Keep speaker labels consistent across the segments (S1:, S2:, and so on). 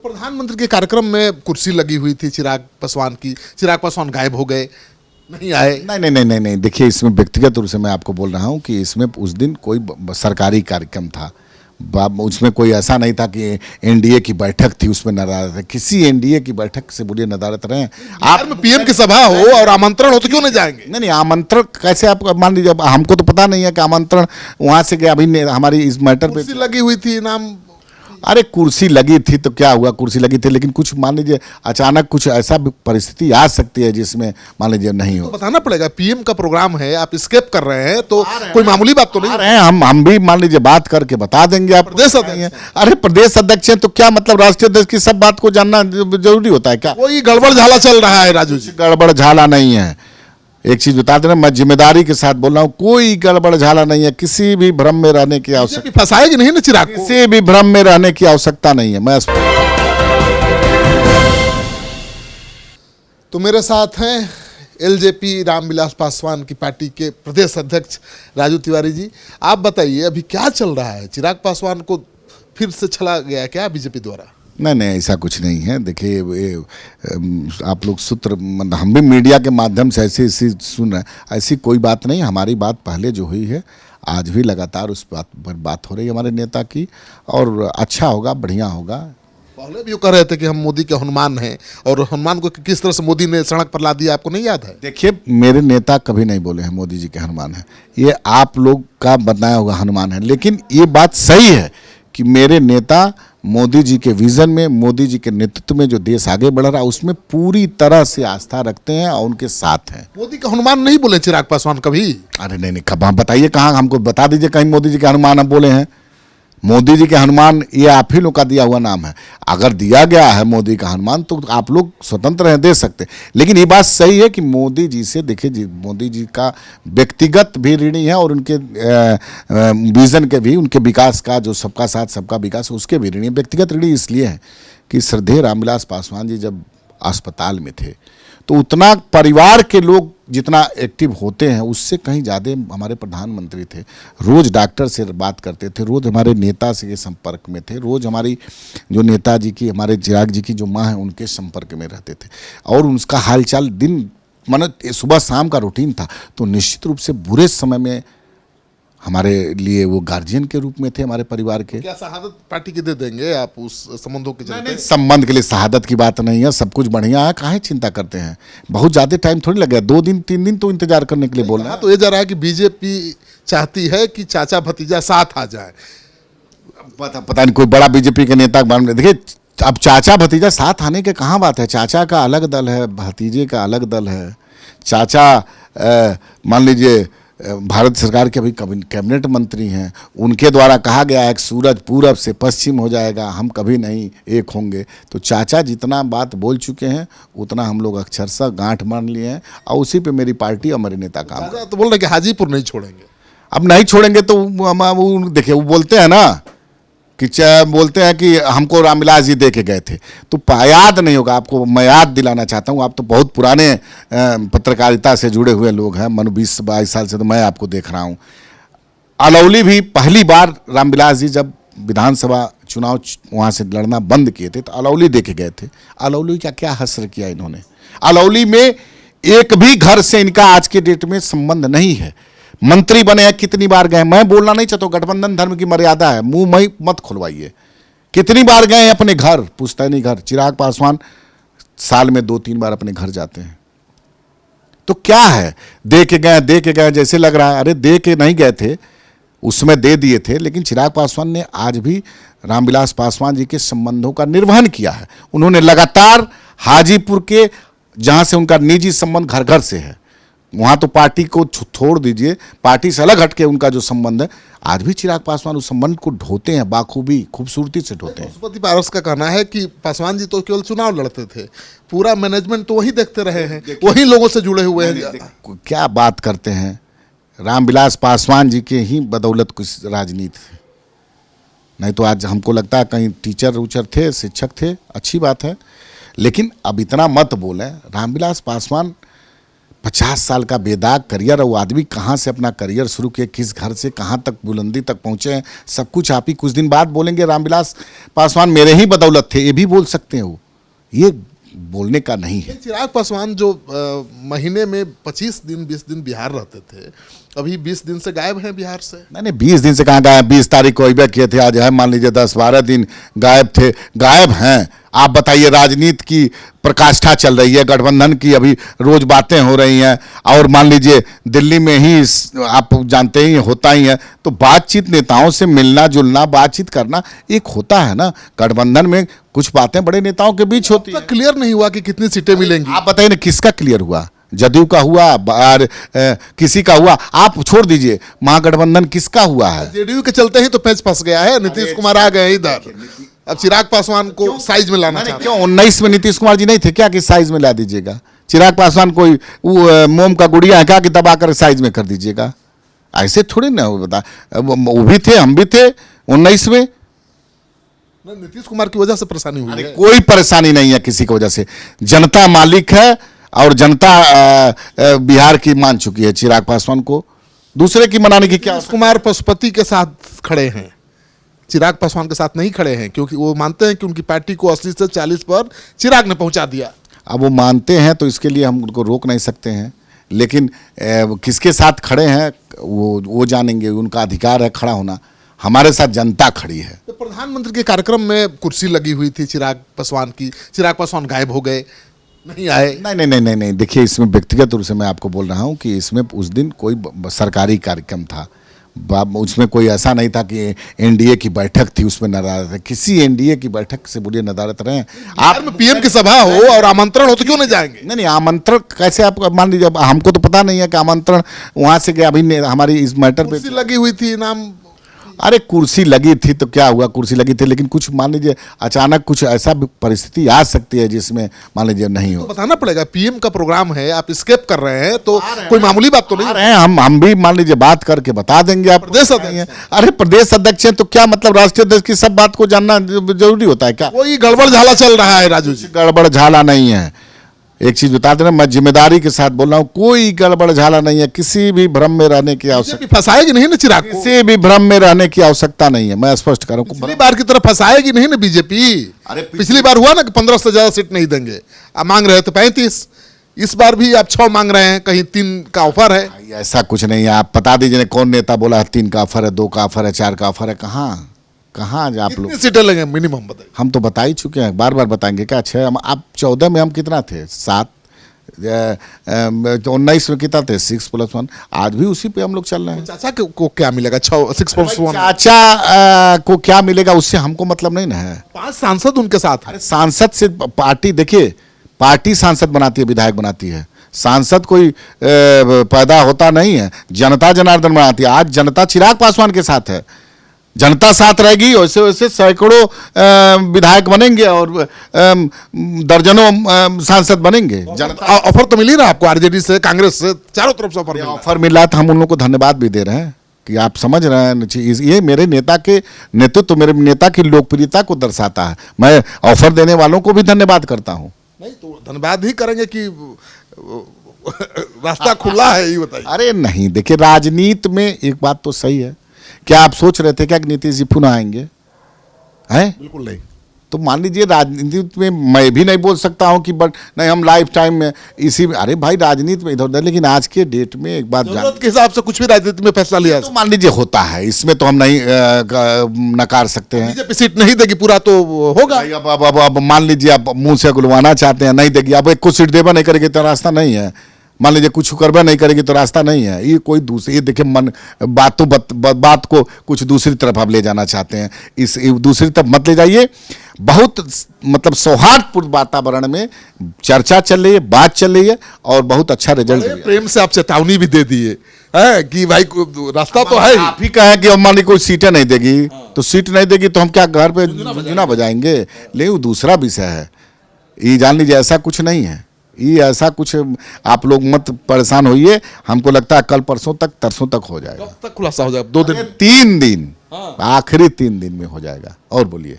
S1: प्रधानमंत्री के कार्यक्रम में कुर्सी लगी हुई थी चिराग पासवान की। चिराग पासवान गायब हो गए, नहीं आए।
S2: नहीं, देखिए, इसमें व्यक्तिगत रूप से मैं आपको बोल रहा हूँ कि इसमें उस दिन कोई सरकारी कार्यक्रम था, उसमें कोई ऐसा नहीं था कि एनडीए की बैठक थी उसमें नदारत है। किसी एनडीए की बैठक से बोलिए नदारत रहे।
S1: आप में पीएम की सभा हो और आमंत्रण हो तो क्यों नहीं जाएंगे?
S2: नहीं, आमंत्रण कैसे आप मान लीजिए, हमको तो पता नहीं है कि आमंत्रण वहाँ से गया। अभी हमारी इस मैटर पे
S1: लगी हुई थी नाम।
S2: अरे कुर्सी लगी थी तो क्या हुआ, कुर्सी लगी थी, लेकिन कुछ मान लीजिए अचानक कुछ ऐसा परिस्थिति आ सकती है जिसमें मान लीजिए नहीं हो।
S1: तो बताना पड़ेगा, पीएम का प्रोग्राम है, आप स्केप कर रहे हैं तो कोई मामूली बात तो नहीं
S2: है। हम भी मान लीजिए बात करके बता देंगे। आप
S1: प्रदेश अध्यक्ष,
S2: अरे प्रदेश अध्यक्ष हैं तो क्या मतलब, राष्ट्रीय अध्यक्ष की सब बात को जानना जरूरी होता है क्या?
S1: कोई गड़बड़ झाला चल रहा है राजू जी?
S2: गड़बड़ झाला नहीं है, एक चीज बता देना, मैं जिम्मेदारी के साथ बोल रहा हूँ, कोई गड़बड़ झाला नहीं है। किसी भी भ्रम में रहने की आवश्यकता,
S1: फंसाएगी नहीं ना चिराग को?
S2: किसी भी भ्रम में रहने की आवश्यकता नहीं है। मैं
S1: तो मेरे साथ हैं एलजेपी रामविलास पासवान की पार्टी के प्रदेश अध्यक्ष राजू तिवारी जी। आप बताइए अभी क्या चल रहा है? चिराग पासवान को फिर से छला गया क्या बीजेपी द्वारा?
S2: नहीं, ऐसा कुछ नहीं है। देखिए, आप लोग सूत्र, हम भी मीडिया के माध्यम से ऐसी सुन रहे हैं, ऐसी कोई बात नहीं। हमारी बात पहले जो हुई है, आज भी लगातार उस बात पर बात हो रही है हमारे नेता की, और अच्छा होगा, बढ़िया होगा।
S1: पहले भी वो कह रहे थे कि हम मोदी के हनुमान हैं, और हनुमान को किस तरह से मोदी ने सड़क पर ला दिया, आपको नहीं याद है?
S2: देखिए, मेरे नेता कभी नहीं बोले हैं मोदी जी के हनुमान हैं, ये आप लोग का बताया हुआ हनुमान है। लेकिन ये बात सही है कि मेरे नेता मोदी जी के विजन में, मोदी जी के नेतृत्व में जो देश आगे बढ़ रहा है उसमें पूरी तरह से आस्था रखते हैं और उनके साथ हैं।
S1: मोदी का हनुमान नहीं बोले चिराग पासवान कभी?
S2: अरे नहीं, कब आप बताइए, कहाँ, हमको बता दीजिए कहीं मोदी जी के हनुमान हम बोले हैं। मोदी जी के हनुमान ये आप ही लोग का दिया हुआ नाम है। अगर दिया गया है मोदी का हनुमान तो आप लोग स्वतंत्र हैं, दे सकते। लेकिन ये बात सही है कि मोदी जी से, देखिए, मोदी जी का व्यक्तिगत भी ऋणी है और उनके विजन के भी, उनके विकास का, जो सबका साथ सबका विकास, उसके भी ऋणी। व्यक्तिगत ऋणी इसलिए है कि श्रद्धेय रामविलास पासवान जी जब अस्पताल में थे तो उतना परिवार के लोग जितना एक्टिव होते हैं उससे कहीं ज़्यादा हमारे प्रधानमंत्री थे। रोज़ डॉक्टर से बात करते थे, रोज़ हमारे नेता से के संपर्क में थे, रोज़ हमारी जो नेताजी की, हमारे चिराग जी की जो माँ है उनके संपर्क में रहते थे, और उनका हालचाल दिन माने सुबह शाम का रूटीन था। तो निश्चित रूप से बुरे समय में हमारे लिए वो गार्जियन के रूप में थे हमारे परिवार के।
S1: क्या शहादत पार्टी के दे देंगे आप उस संबंधों के चलते?
S2: संबंध के लिए शहादत की बात नहीं है, सब कुछ बढ़िया है, काहे चिंता करते हैं? बहुत ज़्यादा टाइम थोड़ी लगेगा, 2 दिन 3 दिन तो इंतजार करने के लिए बोल रहा है।
S1: तो ये जा रहा है कि बीजेपी चाहती है कि चाचा भतीजा साथ आ जाए।
S2: पता नहीं कोई बड़ा बीजेपी के नेता बन, देखिए अब चाचा भतीजा साथ आने के कहाँ बात है? चाचा का अलग दल है, भतीजे का अलग दल है। चाचा मान लीजिए भारत सरकार के अभी कैबिनेट मंत्री हैं, उनके द्वारा कहा गया है कि सूरज पूरब से पश्चिम हो जाएगा, हम कभी नहीं एक होंगे। तो चाचा जितना बात बोल चुके हैं उतना हम लोग अक्षरशः गांठ मान लिए हैं, और उसी पे मेरी पार्टी और मेरे नेता काम कर।
S1: तो बोल रहे कि हाजीपुर नहीं छोड़ेंगे।
S2: अब नहीं छोड़ेंगे तो वो देखिए, वो बोलते हैं ना कि बोलते हैं कि हमको रामविलास जी दे के गए थे, तो याद नहीं होगा आपको। मैं याद दिलाना चाहता हूँ, आप तो बहुत पुराने पत्रकारिता से जुड़े हुए लोग हैं, मनु 20-22 साल से तो मैं आपको देख रहा हूँ। अलौली भी पहली बार रामविलास जी जब विधानसभा चुनाव वहाँ से लड़ना बंद किए थे तो अलौली दे के गए थे। अलौली का क्या हश्र किया इन्होंने? अलौली में एक भी घर से इनका आज के डेट में संबंध नहीं है। मंत्री बने हैं, कितनी बार गए? मैं बोलना नहीं चाहता, गठबंधन धर्म की मर्यादा है, मुंह में मत खुलवाइए। कितनी बार गए हैं अपने घर, पुश्तैनी घर? चिराग पासवान साल में 2-3 बार अपने घर जाते हैं। तो क्या है, दे के गए जैसे लग रहा है। अरे दे के नहीं गए थे, उसमें दे दिए थे, लेकिन चिराग पासवान ने आज भी रामविलास पासवान जी के संबंधों का निर्वहन किया है। उन्होंने लगातार हाजीपुर के, जहां से उनका निजी संबंध घर घर से है, वहाँ तो पार्टी को छोड़ दीजिए, पार्टी से अलग हटके उनका जो संबंध है, आज भी चिराग पासवान उस संबंध को ढोते हैं, बाखूबी खूबसूरती से ढोते हैं।
S1: पशुपति पारस का कहना है कि पासवान जी तो केवल चुनाव लड़ते थे, पूरा मैनेजमेंट तो वही देखते रहे हैं, वही लोगों से जुड़े हुए हैं।
S2: क्या बात करते हैं? रामविलास पासवान जी के ही बदौलत कुछ राजनीति, नहीं तो आज हमको लगता है कहीं टीचर उचर थे, शिक्षक थे, अच्छी बात है, लेकिन अब इतना मत बोलें। रामविलास पासवान 50 साल का बेदाग करियर, वो आदमी कहाँ से अपना करियर शुरू किया, किस घर से कहाँ तक बुलंदी तक पहुँचे हैं, सब कुछ आप ही कुछ दिन बाद बोलेंगे रामविलास पासवान मेरे ही बदौलत थे, ये भी बोल सकते हैं। वो ये बोलने का नहीं है।
S1: चिराग पासवान जो महीने में 25 दिन 20 दिन बिहार रहते थे, अभी 20 दिन से गायब हैं बिहार से।
S2: नहीं 20 दिन से कहाँ गायब, 20 तारीख को अइबे किए थे, आज है मान लीजिए 10-12 दिन गायब थे, गायब हैं। आप बताइए, राजनीति की प्रकाष्ठा चल रही है, गठबंधन की अभी रोज बातें हो रही हैं, और मान लीजिए दिल्ली में ही आप जानते ही होता ही है, तो बातचीत नेताओं से मिलना जुलना बातचीत करना एक होता है ना। गठबंधन में कुछ बातें बड़े नेताओं के बीच होती है।
S1: क्लियर नहीं हुआ कि कितनी सीटें मिलेंगी।
S2: आप बताइए ना, किसका क्लियर हुआ? जदयू का हुआ और किसी का हुआ? आप छोड़ दीजिए, महागठबंधन किसका हुआ है?
S1: जेडीयू के चलते ही तो पैंच फंस गया है, नीतीश कुमार आ गए इधर, अब चिराग पासवान को साइज में लाना चाहते हैं।
S2: क्यों 19 में नीतीश कुमार जी नहीं थे क्या कि साइज में ला दीजिएगा? चिराग पासवान कोई मोम का गुड़िया है क्या कि दबा कर साइज में कर दीजिएगा? ऐसे थोड़ी ना बता, वो भी थे हम भी थे 19 में।
S1: नीतीश कुमार की वजह से परेशानी हुई है।
S2: कोई परेशानी नहीं है किसी की वजह से, जनता मालिक है और जनता बिहार की मान चुकी है चिराग पासवान को, दूसरे की मनाने की क्या।
S1: कुमार पशुपति के साथ खड़े हैं, चिराग पासवान के साथ नहीं खड़े हैं, क्योंकि वो मानते हैं कि उनकी पार्टी को 80 से 40 पर चिराग ने पहुंचा दिया।
S2: अब वो मानते हैं तो इसके लिए हम उनको रोक नहीं सकते हैं, लेकिन किसके साथ खड़े हैं वो जानेंगे, उनका अधिकार है खड़ा होना। हमारे साथ जनता खड़ी है।
S1: तो प्रधानमंत्री के कार्यक्रम में कुर्सी लगी हुई थी चिराग पासवान की, चिराग पासवान गायब हो गए, नहीं आए।
S2: नहीं, देखिए इसमें व्यक्तिगत रूप से मैं आपको बोल रहा हूँ कि इसमें उस दिन कोई सरकारी कार्यक्रम था, उसमें कोई ऐसा नहीं था कि एनडीए की बैठक थी उसमें नदारत है। किसी एनडीए की बैठक से बोलिए नदारत रहे
S1: आप में पीएम की सभा हो और आमंत्रण हो तो क्यों नहीं जाएंगे?
S2: नहीं, आमंत्रण कैसे आप मान लीजिए, हमको तो पता नहीं है कि आमंत्रण वहां से गया। अभी हमारी इस मैटर पे
S1: लगी हुई थी नाम।
S2: अरे कुर्सी लगी थी तो क्या हुआ, कुर्सी लगी थी, लेकिन कुछ मान लीजिए अचानक कुछ ऐसा परिस्थिति आ सकती है जिसमें मान लीजिए नहीं हो।
S1: तो बताना पड़ेगा, पीएम का प्रोग्राम है, आप स्केप कर रहे हैं तो कोई मामूली बात तो नहीं
S2: है। हम भी मान लीजिए बात करके बता देंगे। आप
S1: प्रदेश अध्यक्ष हैं।
S2: अरे प्रदेश अध्यक्ष हैं तो क्या मतलब, राष्ट्रीय अध्यक्ष की सब बात को जानना जरूरी होता है क्या?
S1: कोई गड़बड़ झाला चल रहा है राजू जी।
S2: गड़बड़ झाला नहीं है, एक चीज बता देना, मैं जिम्मेदारी के साथ बोल रहा हूँ, कोई गड़बड़ झाला नहीं है। किसी भी भ्रम में रहने की आवश्यकता,
S1: फंसाएगी नहीं ना चिराग को,
S2: किसी भी भ्रम में रहने की आवश्यकता नहीं है। मैं स्पष्ट करूँ,
S1: पिछली बार की तरह फंसाएगी नहीं ना बीजेपी।
S2: अरे
S1: पिछली बार हुआ ना कि 15 से ज्यादा सीट नहीं देंगे, आप मांग रहे थे 35, इस बार भी आप 6 मांग रहे हैं, कहीं 3 का ऑफर है।
S2: ऐसा कुछ नहीं है, आप बता दीजिए कौन नेता बोला है 3 का ऑफर है, 2 का ऑफर है, 4 का ऑफर है? कहाँ आप लोग
S1: सीटें लेंगे मिनिमम बताइए?
S2: हम तो बता ही चुके हैं, बार बार बताएंगे क्या? 6 आप 14 में हम कितना थे? 7, 19 में कितना थे? 6+1, आज भी उसी पे हम लोग चल रहे हैं।
S1: चाचा को क्या मिलेगा? 6+1
S2: चाचा को क्या मिलेगा उससे हमको मतलब नहीं ना है।
S1: 5 सांसद उनके साथ।
S2: अरे सांसद से पार्टी, देखिए पार्टी सांसद बनाती है, विधायक बनाती है, सांसद कोई पैदा होता नहीं है, जनता जनार्दन बनाती है। आज जनता चिराग पासवान के साथ है, जनता साथ रहेगी, वैसे वैसे सैकड़ों विधायक बनेंगे और दर्जनों सांसद बनेंगे। जनता
S1: ऑफर तो मिल ही रहा आपको, आरजेडी से, कांग्रेस से, चारों तरफ से
S2: ऑफर मिल रहा है, तो हम उन लोगों को धन्यवाद भी दे रहे हैं कि आप समझ रहे हैं। ये मेरे नेता के नेतृत्व, मेरे नेता की लोकप्रियता को दर्शाता है। मैं ऑफर देने वालों को भी धन्यवाद करता हूँ।
S1: नहीं तो धन्यवाद ही करेंगे कि रास्ता खुला है, ये बताइए।
S2: अरे नहीं, देखिए राजनीति में एक बात तो सही है, क्या आप सोच रहे थे क्या कि नीतीश जी पुनः आएंगे? हैं?
S1: बिल्कुल नहीं।
S2: तो मान लीजिए राजनीति में मैं भी नहीं बोल सकता हूं कि बट नहीं हम लाइफ टाइम में इसी में, अरे भाई राजनीति में इधर उधर, लेकिन आज के डेट में एक बात
S1: जरूरत के हिसाब से कुछ भी राजनीति में फैसला लिया
S2: तो मान लीजिए होता है, इसमें तो हम नहीं नकार सकते हैं।
S1: बीजेपी सीट नहीं देगी पूरा तो होगा।
S2: अब मान लीजिए आप मुंह से गुलवाना चाहते हैं, नहीं देगी, अब एक कुछ सीट देवा नहीं करेगी तो रास्ता नहीं है। मान लीजिए कुछ करवा नहीं करेगी तो रास्ता नहीं है। ये कोई दूसरी, ये देखिए मन बात को कुछ दूसरी तरफ आप ले जाना चाहते हैं, इस दूसरी तरफ मत ले जाइए। बहुत मतलब सौहार्दपूर्ण वातावरण में चर्चा चल रही है, बात चल रही है और बहुत अच्छा रिजल्ट।
S1: प्रेम से आप चेतावनी भी दे दिए है कि भाई रास्ता तो है।
S2: आप ही कहें कि मान लीजिए कोई सीटें नहीं देगी तो सीट नहीं देगी तो हम क्या घर पे झुनझुना बजाएंगे? लेकिन वो दूसरा विषय है, ये जान लीजिए ऐसा कुछ नहीं है। ये ऐसा कुछ आप लोग मत परेशान होइए, हमको लगता है कल परसों तक तरसों तक हो जाएगा।
S1: कब तक खुलासा हो जाएगा? 2 दिन,
S2: 3 दिन, आखिरी 3 दिन में हो जाएगा। और बोलिए।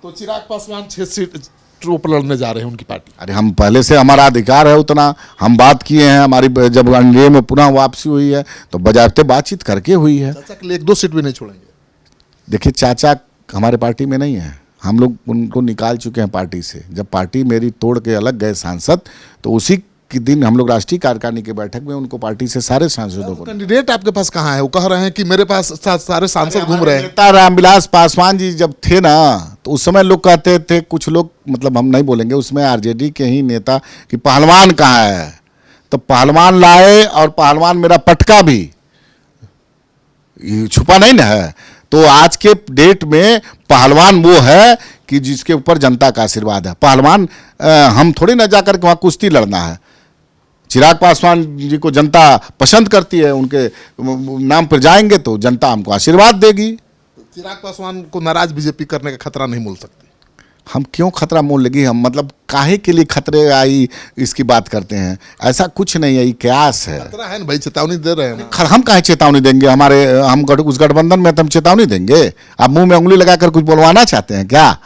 S1: तो चिराग पासवान 6 सीट सीटों पर लड़ने जा रहे हैं उनकी पार्टी?
S2: अरे हम पहले से, हमारा अधिकार है उतना, हम बात किए हैं, हमारी जब एनडीए में पुनः वापसी हुई है तो बजाते बातचीत करके हुई है।
S1: चाचा के लिए 1-2 सीट भी नहीं छोड़ेंगे?
S2: देखिए चाचा हमारे पार्टी में नहीं है, हम लोग उनको निकाल चुके हैं पार्टी से। जब पार्टी मेरी तोड़ के अलग गए सांसद, तो उसी के दिन हम लोग राष्ट्रीय कार्यकारिणी की बैठक में उनको पार्टी से सारे सांसदों को।
S1: कैंडिडेट आपके पास कहाँ है? वो कह रहे हैं कि मेरे पास सारे सांसद घूम रहे हैं।
S2: नेता रामविलास पासवान जी जब थे ना, तो उस समय लोग कहते थे, कुछ लोग, मतलब हम नहीं बोलेंगे, उसमें आरजेडी के ही नेता, कि पहलवान कहाँ है, तो पहलवान लाए, और पहलवान मेरा पटका भी ये छुपा नहीं ना है। तो आज के डेट में पहलवान वो है कि जिसके ऊपर जनता का आशीर्वाद है। पहलवान हम थोड़ी ना जाकर के वहाँ कुश्ती लड़ना है। चिराग पासवान जी को जनता पसंद करती है, उनके नाम पर जाएंगे तो जनता हमको आशीर्वाद देगी।
S1: चिराग पासवान को नाराज बीजेपी करने का खतरा नहीं मोल सकती?
S2: हम क्यों खतरा मोल लेगी? हम मतलब काहे के लिए खतरे आई इसकी बात करते हैं? ऐसा कुछ नहीं है, ये कयास है।
S1: खतरा है ना भाई, चेतावनी दे रहे हैं ना।
S2: हम काहे चेतावनी देंगे? हम उस गठबंधन में तो हम चेतावनी देंगे? आप मुंह में उंगली लगाकर कुछ बोलवाना चाहते हैं क्या?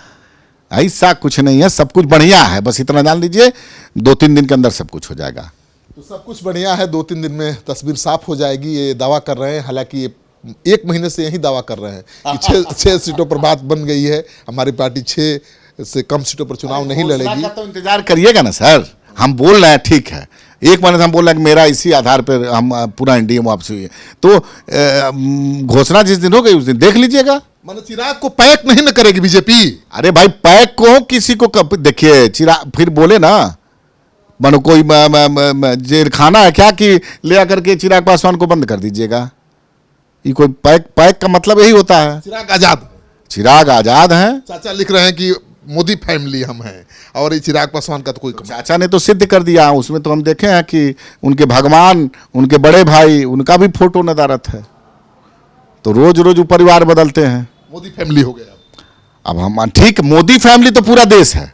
S2: ऐसा कुछ नहीं है, सब कुछ बढ़िया है, बस इतना जान लीजिए 2-3 दिन के अंदर सब कुछ हो जाएगा।
S1: तो सब कुछ बढ़िया है, 2-3 दिन में तस्वीर साफ हो जाएगी, ये दावा कर रहे हैं। हालांकि ये 1 महीने से यही दावा कर रहे हैं कि 6 सीटों पर बात बन गई है, हमारी पार्टी 6 से कम सीटों पर चुनाव नहीं लड़ेगी।
S2: तो इंतजार करिएगा ना सर, हम बोल रहे हैं, ठीक है, 1 महीने से हम बोल रहे हैं कि मेरा इसी आधार पर हम पूरा एनडीए में वापसी हुई है, तो घोषणा जिस दिन हो गई उस दिन देख लीजिएगा।
S1: माने चिराग को पैक नहीं न करेगी बीजेपी?
S2: अरे भाई पैक को किसी को देखिए, चिराग फिर बोले ना, मानो कोई जेल खाना है क्या कि ले आकर के चिराग पासवान को बंद कर दीजिएगा? ये कोई पैक का मतलब यही होता है। चिराग आजाद हैं।
S1: चाचा लिख रहे हैं कि मोदी फैमिली हम हैं, और ये चिराग पासवान का तो कोई
S2: चाचा ने तो सिद्ध कर दिया, उसमें तो हम देखे हैं कि उनके भगवान, उनके बड़े भाई, उनका भी फोटो नदारत है। तो रोज रोज वो परिवार बदलते हैं,
S1: मोदी फैमिली हो गया।
S2: अब हम ठीक, मोदी फैमिली तो पूरा देश है,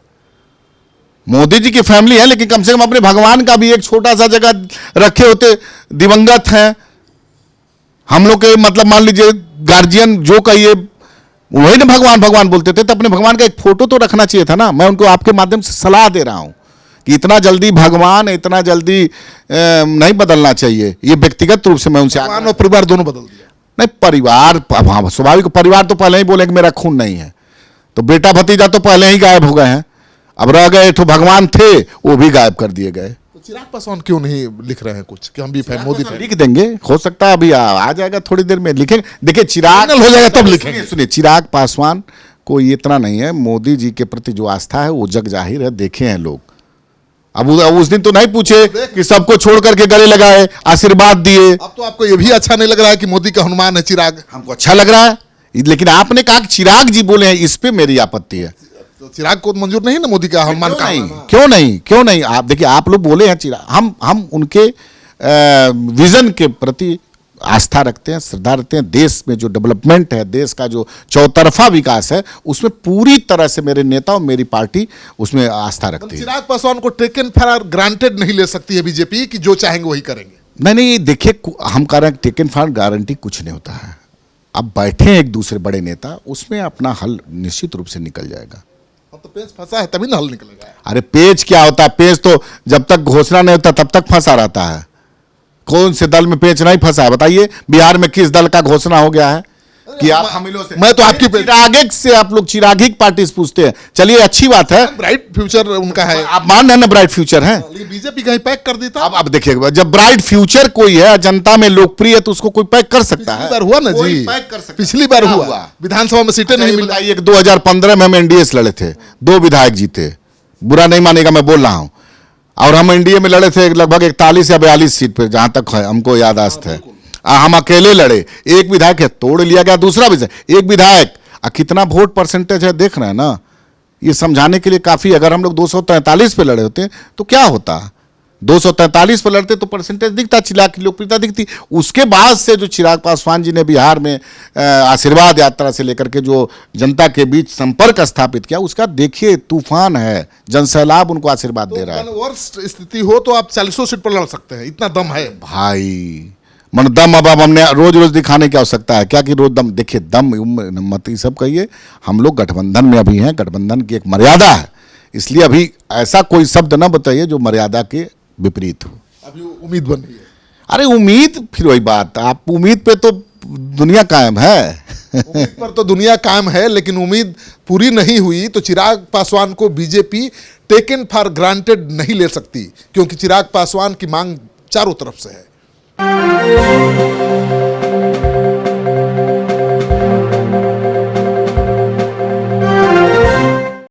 S2: मोदी जी की फैमिली है, लेकिन कम से कम अपने भगवान का भी एक छोटा सा जगह रखे होते। दिवंगत हैं हम लोग के, मतलब मान लीजिए गार्जियन जो कहिए वही ना भगवान भगवान बोलते थे, तो अपने भगवान का एक फोटो तो रखना चाहिए था ना। मैं उनको आपके माध्यम से सलाह दे रहा हूं कि इतना जल्दी भगवान, इतना जल्दी नहीं बदलना चाहिए। ये व्यक्तिगत रूप से मैं उनसे,
S1: भगवान और परिवार दोनों बदल दिया।
S2: नहीं परिवार, हाँ स्वाभाविक, परिवार तो पहले ही बोले कि मेरा खून नहीं है, तो बेटा भतीजा तो पहले ही गायब हो गए हैं। अब रह गए तो भगवान थे, वो भी गायब कर दिए गए।
S1: तो चिराग पासवान क्यों नहीं लिख रहे हैं कुछ कि हम भी मोदी फैमिली?
S2: लिख देंगे, हो सकता है अभी आ जाएगा, थोड़ी देर में लिखेंगे। देखिए चिराग
S1: हो जाएगा तब लिखेंगे।
S2: सुनिए, चिराग पासवान को इतना नहीं है, मोदी जी के प्रति जो आस्था है वो जग जाहिर है, देखे हैं लोग। अब उस दिन तो नहीं पूछे कि सबको छोड़ करके गले लगाए, आशीर्वाद दिए।
S1: अब तो आपको ये भी अच्छा नहीं लग रहा है कि मोदी का हनुमान है चिराग?
S2: हमको अच्छा लग रहा है, लेकिन आपने कहा कि चिराग जी बोले हैं, इस पे मेरी आपत्ति है।
S1: तो चिराग को मंजूर नहीं ना मोदी का हनुमान का?
S2: क्यों नहीं? आप देखिए, आप लोग बोले हैं चिराग, हम उनके विजन के प्रति आस्था रखते हैं, श्रद्धा रखते हैं। देश में जो डेवलपमेंट है, देश का जो चौतरफा विकास है, उसमें पूरी तरह से मेरे नेता और मेरी पार्टी उसमें आस्था रखती है।
S1: चिराग पासवान को टेकन फॉर ग्रांटेड नहीं ले सकती है बीजेपी कि जो चाहेंगे वही करेंगे?
S2: नहीं, देखिए हम कह रहे हैं टेकन फॉर गारंटी कुछ नहीं होता है। अब बैठे हैं एक दूसरे बड़े नेता, उसमें अपना हल निश्चित रूप से निकल जाएगा।
S1: अब तो पेज फंसा है तभी ना हल निकलेगा।
S2: अरे पेज क्या होता है? पेज तो जब तक घोषणा नहीं होता तब तक फंसा रहता है। कौन से दल में पेच नहीं फंसा है बताइए? बिहार में किस दल का घोषणा हो गया है कि आप हमिलों से?
S1: मैं तो आपकी
S2: चिरागिक से, आप लोग चिरागिक पार्टी से पूछते हैं, चलिए अच्छी बात है,
S1: ब्राइट फ्यूचर उनका है,
S2: आप मान रहे हैं ना ब्राइट फ्यूचर है।
S1: बीजेपी कहीं पैक कर देता।
S2: अब देखिए, जब ब्राइट फ्यूचर कोई है, जनता में लोकप्रिय है, तो उसको कोई पैक कर सकता है?
S1: पिछली बार हुआ ना जी,
S2: पैक कर सकता है।
S1: पिछली बार हुआ, विधानसभा में सीटें नहीं मिली।
S2: बताइए 2015 में हम एनडीए से लड़े थे, 2 विधायक जीते, बुरा नहीं मानेगा मैं बोल रहा हूं, और हम एनडीए में लड़े थे लगभग 41 या 42 सीट पे, जहां तक हमको याददाश्त है। हम अकेले लड़े, एक विधायक है तोड़ लिया गया, दूसरा विधायक, एक विधायक, कितना वोट परसेंटेज है देख रहे हैं ना। ये समझाने के लिए काफी, अगर हम लोग 243 पे लड़े होते तो क्या होता? 243 पे लड़ते तो परसेंटेज दिखता, चिराग की लोकप्रियता दिखती। उसके बाद से जो चिराग पासवान जी ने बिहार में आशीर्वाद यात्रा से लेकर के जो जनता के बीच संपर्क स्थापित किया, उसका देखिए तूफान है, जनसैलाब उनको आशीर्वाद दे रहा है।
S1: वर्स्ट स्थिति हो तो आप 40 सीट पर लड़ सकते हैं, इतना दम है
S2: भाई। मन दम अब हमने रोज रोज दिखाने की आवश्यकता है क्या कि रोज दम? देखिए दम मत ये सब कहिए, हम लोग गठबंधन में अभी हैं, गठबंधन की एक मर्यादा है, इसलिए अभी ऐसा कोई शब्द ना बताइए जो मर्यादा के विपरीत हो।
S1: अभी उम्मीद बन रही है।
S2: अरे उम्मीद, फिर वही बात, आप उम्मीद पे तो दुनिया कायम है।
S1: उम्मीद पर तो दुनिया कायम है, लेकिन उम्मीद पूरी नहीं हुई तो चिराग पासवान को बीजेपी टेकन फॉर ग्रांटेड नहीं ले सकती, क्योंकि चिराग पासवान की मांग चारों तरफ से है।